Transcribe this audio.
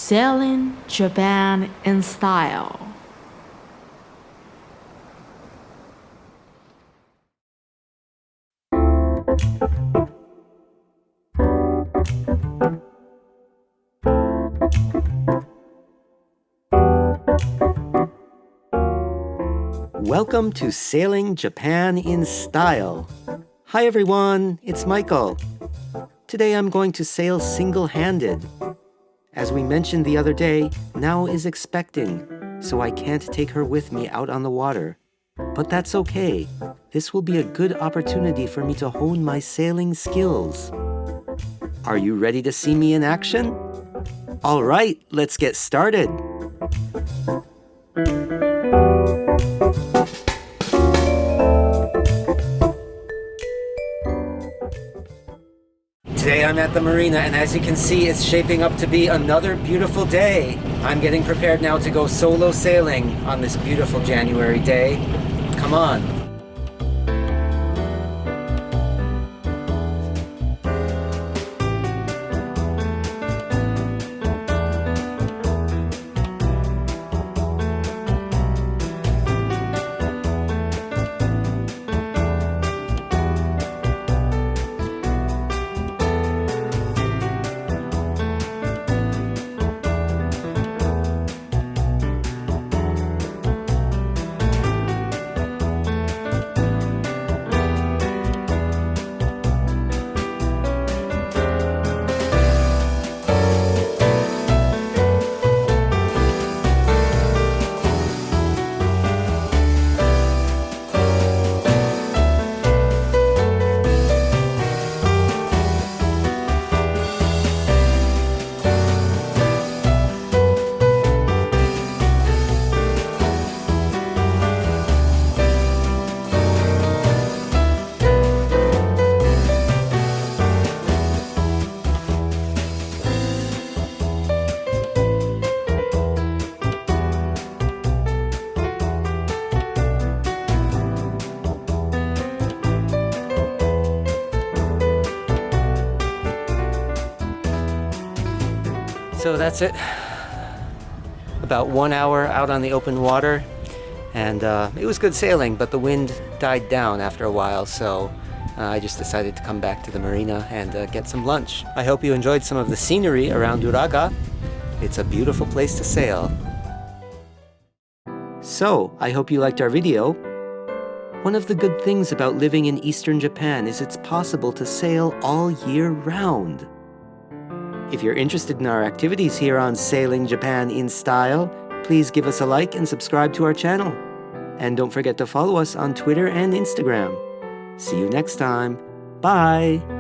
Sailing Japan in Style. Welcome to Sailing Japan in Style. Hi everyone, it's Michael. Today I'm going to sail single-handed. As we mentioned the other day, Nao is expecting, so I can't take her with me out on the water. But that's okay. This will be a good opportunity for me to hone my sailing skills. Are you ready to see me in action? All right, let's get started. Today I'm at the marina, and as you can see, it's shaping up to be another beautiful day. I'm getting prepared now to go solo sailing on this beautiful January day. Come on. So that's it. About 1 hour out on the open water, and it was good sailing, but the wind died down after a while, so I just decided to come back to the marina and get some lunch. I hope you enjoyed some of the scenery around Uraga. It's a beautiful place to sail. So, I hope you liked our video. One of the good things about living in Eastern Japan is it's possible to sail all year round. If you're interested in our activities here on Sailing Japan in Style, please give us a like and subscribe to our channel. And don't forget to follow us on Twitter and Instagram. See you next time. Bye!